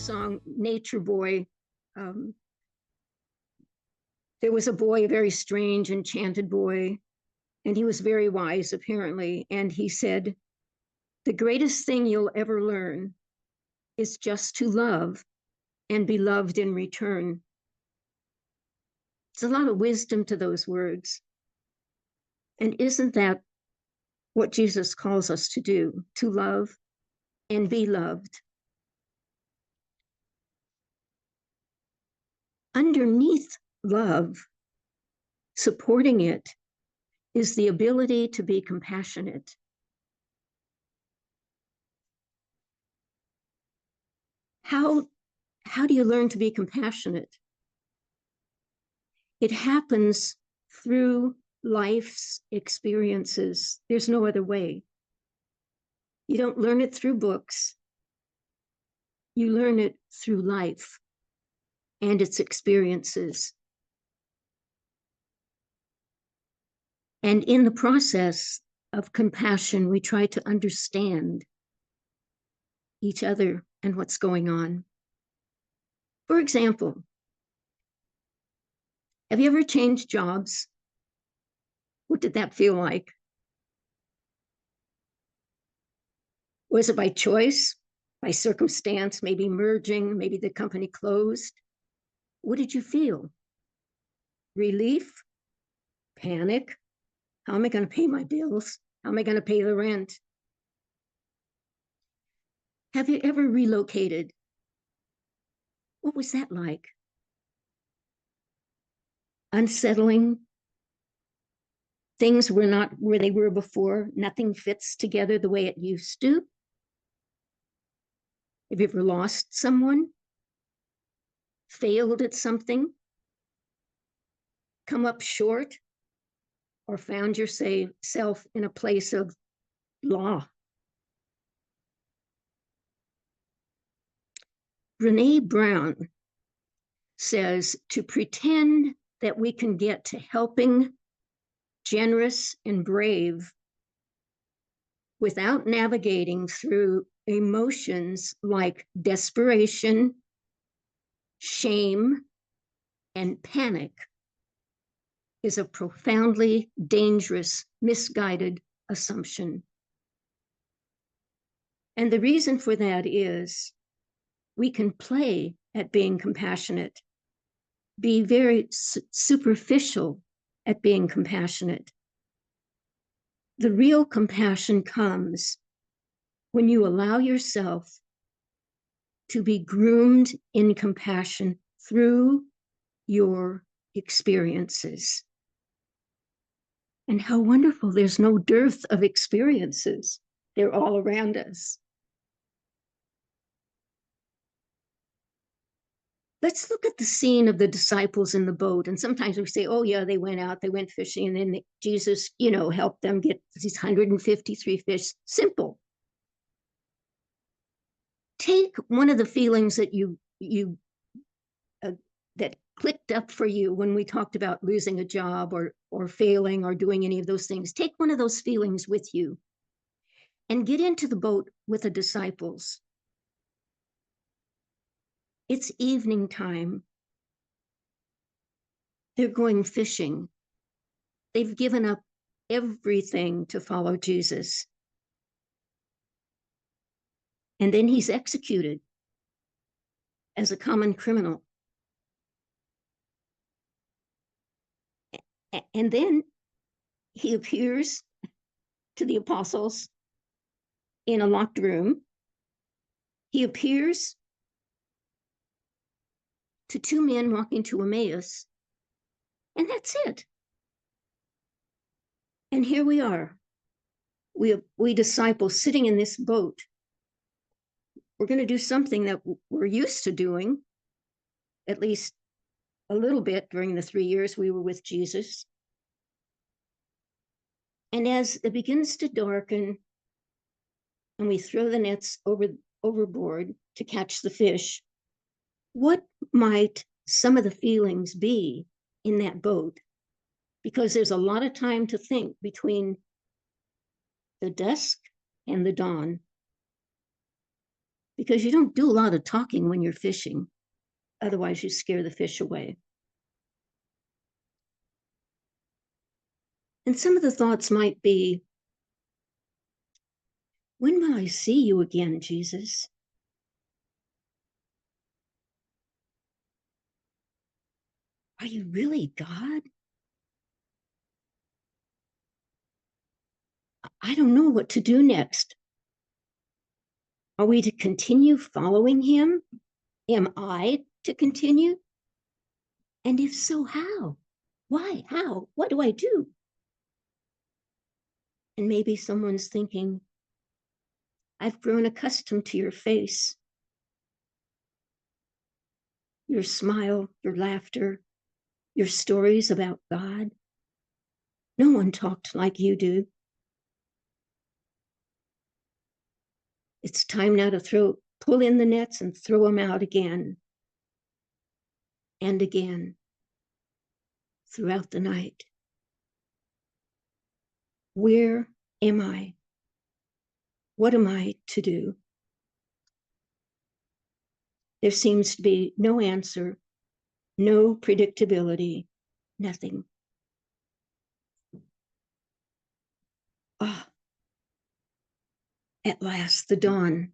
song, Nature Boy. There was a boy, a very strange, enchanted boy, and he was very wise, apparently. And he said, the greatest thing you'll ever learn is just to love and be loved in return. There's a lot of wisdom to those words. And isn't that what Jesus calls us to do, to love and be loved? Underneath love, supporting it, is the ability to be compassionate. How do you learn to be compassionate? It happens through life's experiences. There's no other way. You don't learn it through books. You learn it through life and its experiences. And in the process of compassion, we try to understand each other and what's going on. For example, have you ever changed jobs? What did that feel like? Was it by choice, by circumstance, maybe merging, maybe the company closed? What did you feel? Relief? Panic? How am I going to pay my bills? How am I going to pay the rent? Have you ever relocated? What was that like? Unsettling. Things were not where they were before. Nothing fits together the way it used to. Have you ever lost someone? Failed at something? Come up short? Or found yourself in a place of law? Brene Brown says to pretend that we can get to helping, generous, and brave without navigating through emotions like desperation, shame, and panic is a profoundly dangerous, misguided assumption. And the reason for that is we can play at being compassionate, be very superficial at being compassionate. The real compassion comes when you allow yourself to be groomed in compassion through your experiences. And how wonderful, there's no dearth of experiences. They're all around us. Let's look at the scene of the disciples in the boat. And sometimes we say, oh yeah, they went out, they went fishing, and then Jesus, helped them get these 153 fish. Simple. Take one of the feelings that that clicked up for you when we talked about losing a job or failing or doing any of those things. Take one of those feelings with you and get into the boat with the disciples. It's evening time. They're going fishing. They've given up everything to follow Jesus. And then he's executed as a common criminal. And then he appears to the apostles in a locked room. He appears to two men walking to Emmaus, and that's it. And here we are. We disciples sitting in this boat. We're going to do something that we're used to doing, at least a little bit during the 3 years we were with Jesus. And as it begins to darken and we throw the nets overboard to catch the fish, what might some of the feelings be in that boat? Because there's a lot of time to think between the dusk and the dawn. because you don't do a lot of talking when you're fishing. Otherwise, you scare the fish away. And some of the thoughts might be, when will I see you again, Jesus? Are you really God? I don't know what to do next. Are we to continue following him? Am I to continue? And if so, how? Why? How? What do I do? And maybe someone's thinking, I've grown accustomed to your face, your smile, your laughter, your stories about God. No one talked like you do. It's time now to pull in the nets and throw them out again and again throughout the night. Where am I? What am I to do? There seems to be no answer, no predictability, nothing. Ah, at last, the dawn.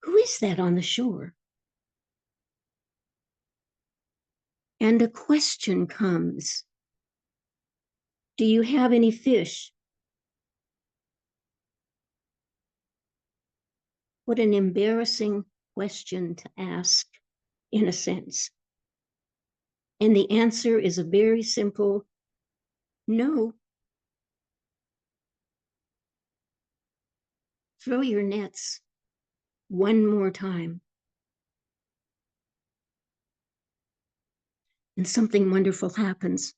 Who is that on the shore? And a question comes. Do you have any fish? What an embarrassing question to ask, in a sense. And the answer is a very simple no. Throw your nets one more time. And something wonderful happens.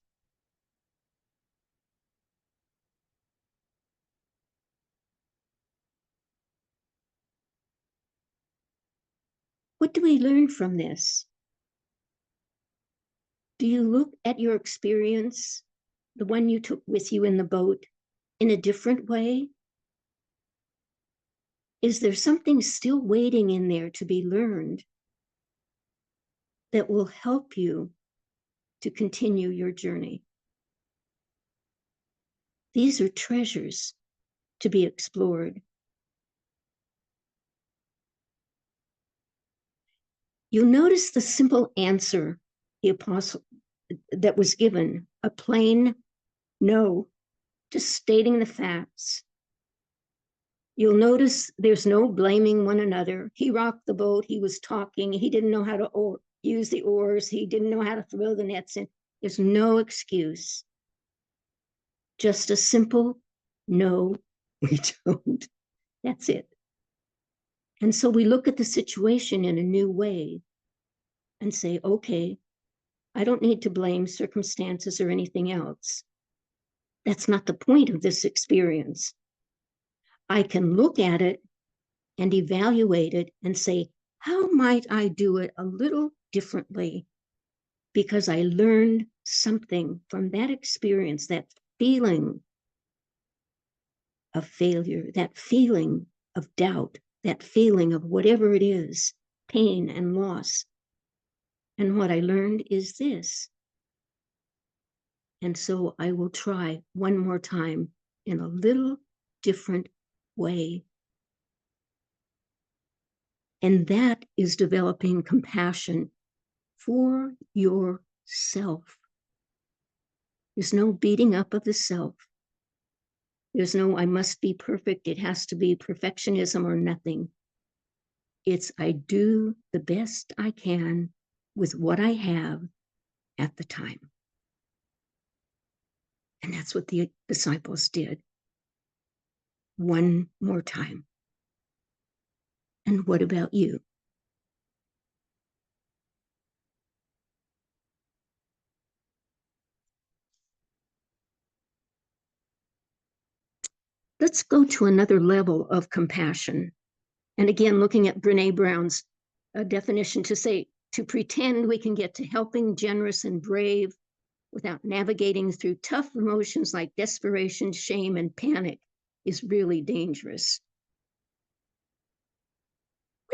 What do we learn from this? Do you look at your experience, the one you took with you in the boat, in a different way? Is there something still waiting in there to be learned that will help you to continue your journey? These are treasures to be explored. You'll notice the simple answer the apostle that was given, a plain no, just stating the facts. You'll notice there's no blaming one another. He rocked the boat, he was talking, he didn't know how to use the oars, he didn't know how to throw the nets in. There's no excuse. Just a simple no, we don't. That's it. And so we look at the situation in a new way and say, okay, I don't need to blame circumstances or anything else. That's not the point of this experience. I can look at it and evaluate it and say, how might I do it a little differently? Because I learned something from that experience, that feeling of failure, that feeling of doubt, that feeling of whatever it is, pain and loss. And what I learned is this. And so I will try one more time in a little different way. And that is developing compassion for yourself. There's no beating up of the self. There's no, I must be perfect. It has to be perfectionism or nothing. It's, I do the best I can with what I have at the time. And that's what the disciples did. One more time. And what about you? Let's go to another level of compassion. And again, looking at Brene Brown's definition to say, to pretend we can get to helping, generous, and brave without navigating through tough emotions like desperation, shame, and panic is really dangerous.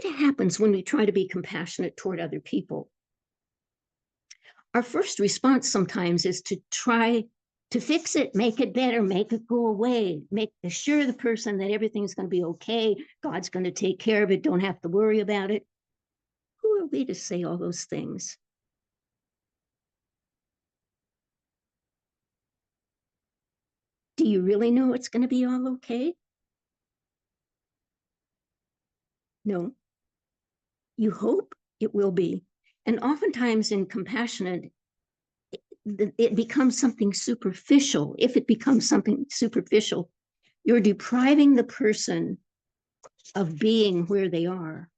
What happens when we try to be compassionate toward other people? Our first response sometimes is to try to fix it, make it better, make it go away, assure the person that everything's going to be okay, God's going to take care of it, don't have to worry about it. Who are we to say all those things? Do you really know it's going to be all okay? No. You hope it will be. And oftentimes in compassionate, it becomes something superficial. If it becomes something superficial, you're depriving the person of being where they are.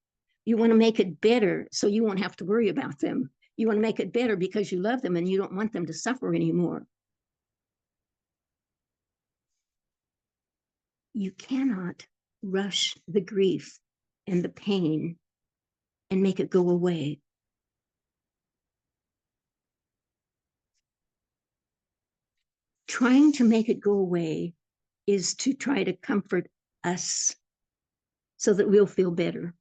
You want to make it better so you won't have to worry about them. You want to make it better because you love them and you don't want them to suffer anymore. You cannot rush the grief and the pain and make it go away. Trying to make it go away is to try to comfort us so that we'll feel better.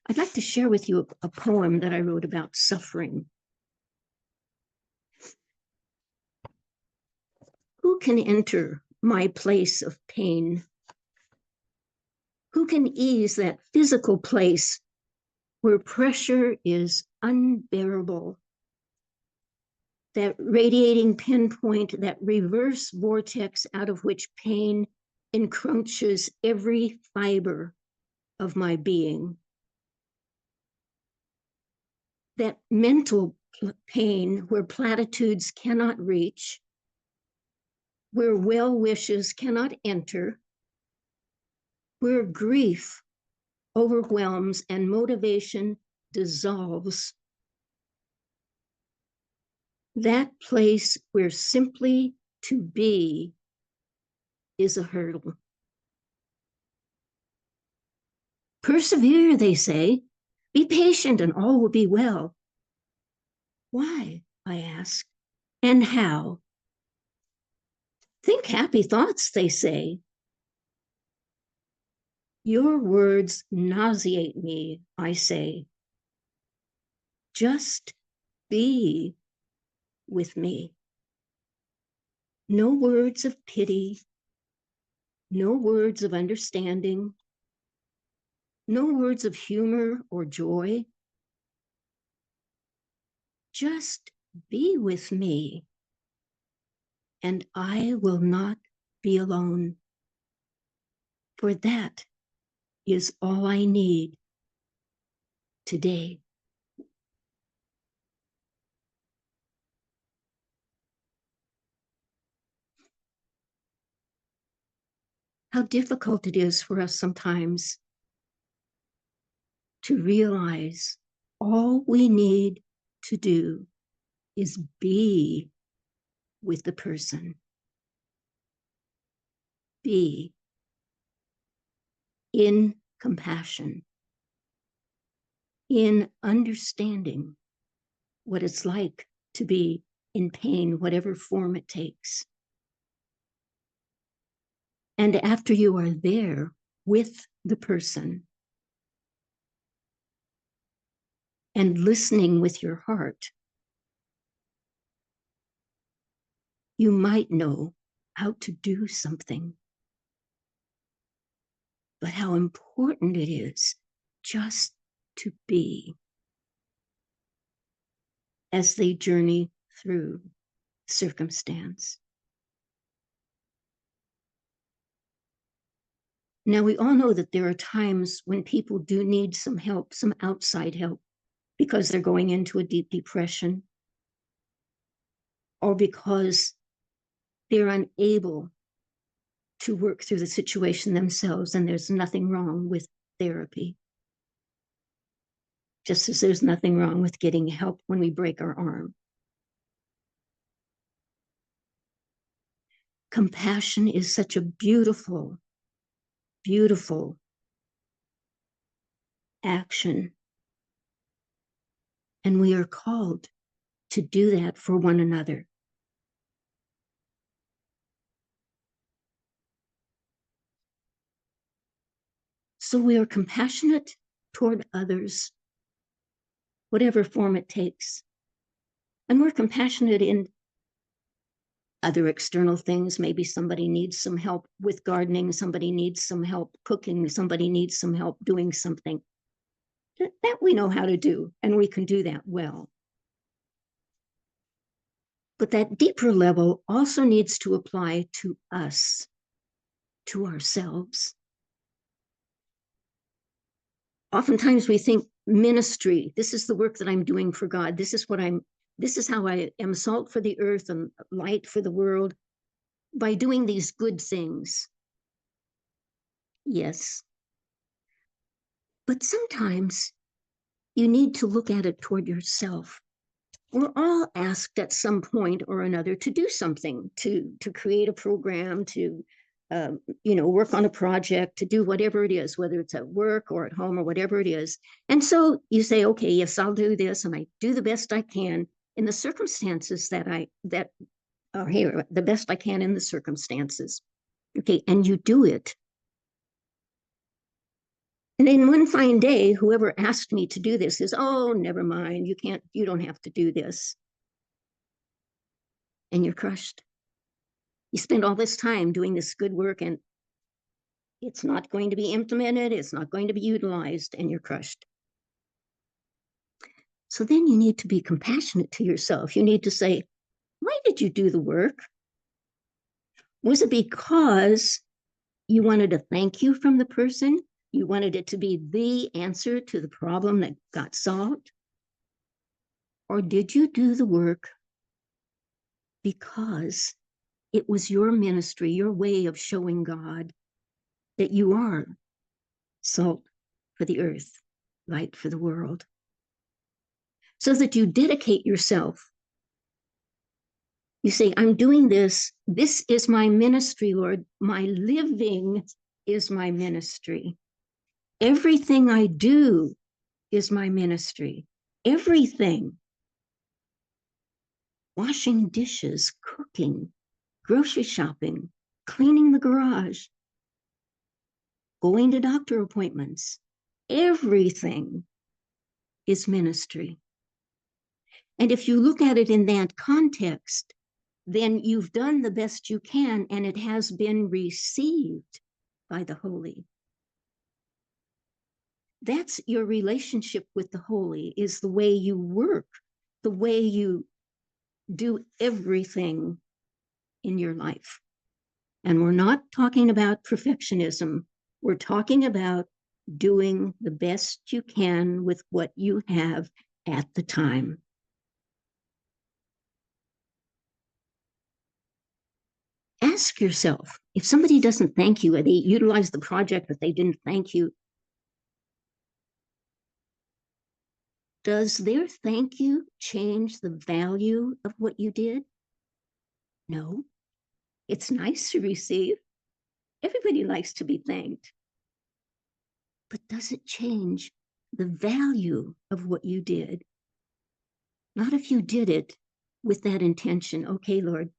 I'd like to share with you a poem that I wrote about suffering. Who can enter my place of pain? Who can ease that physical place where pressure is unbearable? That radiating pinpoint, that reverse vortex out of which pain encroaches every fiber of my being. That mental pain where platitudes cannot reach, where well wishes cannot enter, where grief overwhelms and motivation dissolves. That place where simply to be is a hurdle. Persevere, they say. Be patient and all will be well. Why, I ask, and how? Think happy thoughts, they say. Your words nauseate me, I say. Just be with me. No words of pity, no words of understanding, no words of humor or joy. Just be with me, and I will not be alone. For that is all I need today. How difficult it is for us sometimes to realize all we need to do is be with the person. Be in compassion, in understanding what it's like to be in pain, whatever form it takes. And after you are there with the person and listening with your heart, you might know how to do something. But how important it is just to be as they journey through circumstance. Now, we all know that there are times when people do need some help, some outside help, because they're going into a deep depression or because they're unable to work through the situation themselves, and there's nothing wrong with therapy. Just as there's nothing wrong with getting help when we break our arm. Compassion is such a beautiful, beautiful action. And we are called to do that for one another. So we are compassionate toward others, whatever form it takes. And we're compassionate in other external things. Maybe somebody needs some help with gardening, somebody needs some help cooking, somebody needs some help doing something. That we know how to do, and we can do that well. But that deeper level also needs to apply to us, to ourselves. Oftentimes we think ministry, this is the work that I'm doing for God. This is how I am salt for the earth and light for the world, by doing these good things. Yes. But sometimes you need to look at it toward yourself. We're all asked at some point or another to do something, to create a program, to work on a project, to do whatever it is, whether it's at work or at home or whatever it is. And so you say, okay, yes, I'll do this, and I do the best I can in the circumstances that are here, the best I can in the circumstances. Okay, and you do it. And then one fine day, whoever asked me to do this is, oh, never mind, you don't have to do this. And you're crushed. You spend all this time doing this good work, and it's not going to be implemented, it's not going to be utilized, and you're crushed. So then you need to be compassionate to yourself. You need to say, why did you do the work? Was it because you wanted a thank you from the person? You wanted it to be the answer to the problem that got solved? Or did you do the work because it was your ministry, your way of showing God that you are salt for the earth, light for the world? So that you dedicate yourself. You say, I'm doing this. This is my ministry, Lord. My living is my ministry. Everything I do is my ministry. Everything. Washing dishes, cooking, grocery shopping, cleaning the garage, going to doctor appointments. Everything is ministry. And if you look at it in that context, then you've done the best you can, and it has been received by the holy. That's your relationship with the holy, is the way you work, the way you do everything in your life. And we're not talking about perfectionism. We're talking about doing the best you can with what you have at the time. Ask yourself, if somebody doesn't thank you, or they utilize the project but they didn't thank you, does their thank you change the value of what you did? No. It's nice to receive. Everybody likes to be thanked. But does it change the value of what you did? Not if you did it with that intention. Okay, Lord,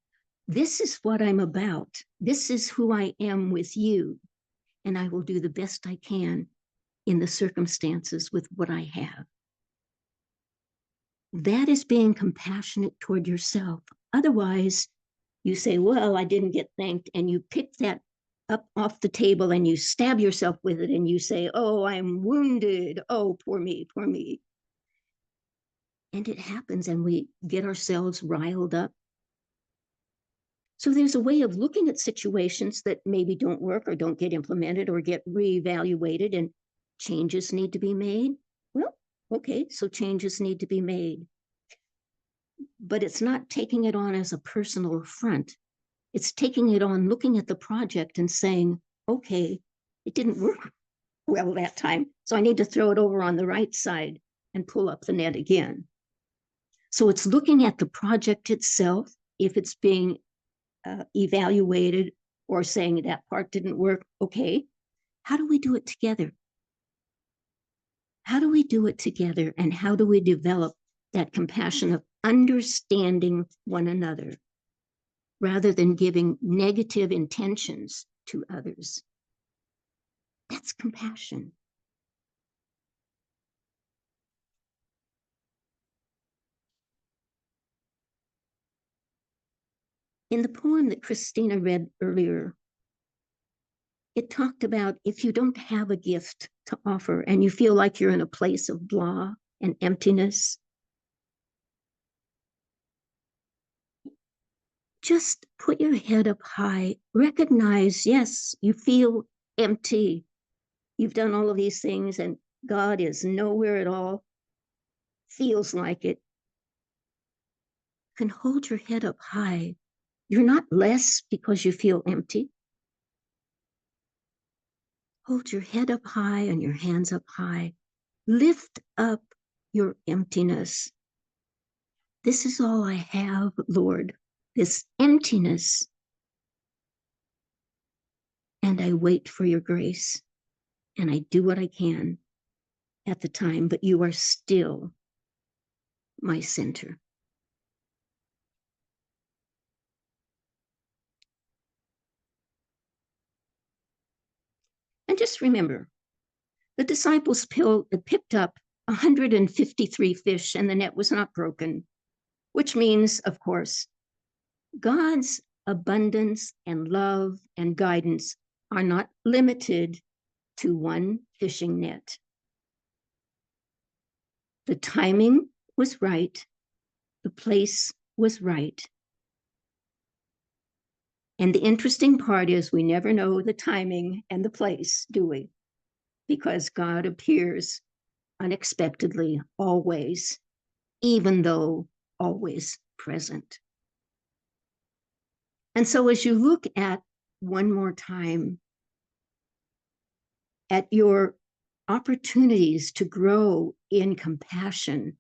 this is what I'm about. This is who I am with you. And I will do the best I can in the circumstances with what I have. That is being compassionate toward yourself. Otherwise, you say, well, I didn't get thanked, and you pick that up off the table and you stab yourself with it, and you say, oh, I'm wounded. Oh, poor me, poor me. And it happens, and we get ourselves riled up. So there's a way of looking at situations that maybe don't work or don't get implemented or get reevaluated, and changes need to be made. Well, okay, so changes need to be made. But it's not taking it on as a personal affront. It's taking it on, looking at the project and saying, okay, it didn't work well that time, so I need to throw it over on the right side and pull up the net again. So it's looking at the project itself, if it's being evaluated, or saying that part didn't work. Okay, how do we do it together? How do we do it together, and how do we develop that compassion of understanding one another rather than giving negative intentions to others? That's compassion. In the poem that Christina read earlier, it talked about if you don't have a gift to offer and you feel like you're in a place of blah and emptiness, just put your head up high. Recognize, yes, you feel empty. You've done all of these things and God is nowhere at all. Feels like it. You can hold your head up high. You're not less because you feel empty. Hold your head up high and your hands up high. Lift up your emptiness. This is all I have, Lord, this emptiness. And I wait for your grace. And I do what I can at the time, but you are still my center. And just remember, the disciples picked up 153 fish and the net was not broken, which means, of course, God's abundance and love and guidance are not limited to one fishing net. The timing was right. The place was right. And the interesting part is we never know the timing and the place, do we? Because God appears unexpectedly always, even though always present. And so as you look at one more time at your opportunities to grow in compassion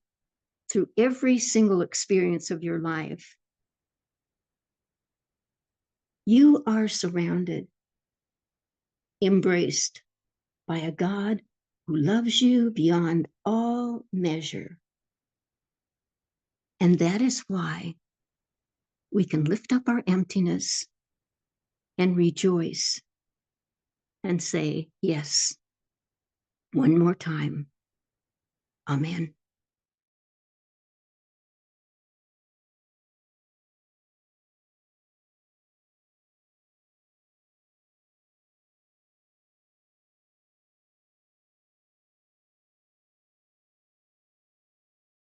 through every single experience of your life, you are surrounded, embraced by a God who loves you beyond all measure. And that is why we can lift up our emptiness and rejoice and say, yes, one more time. Amen.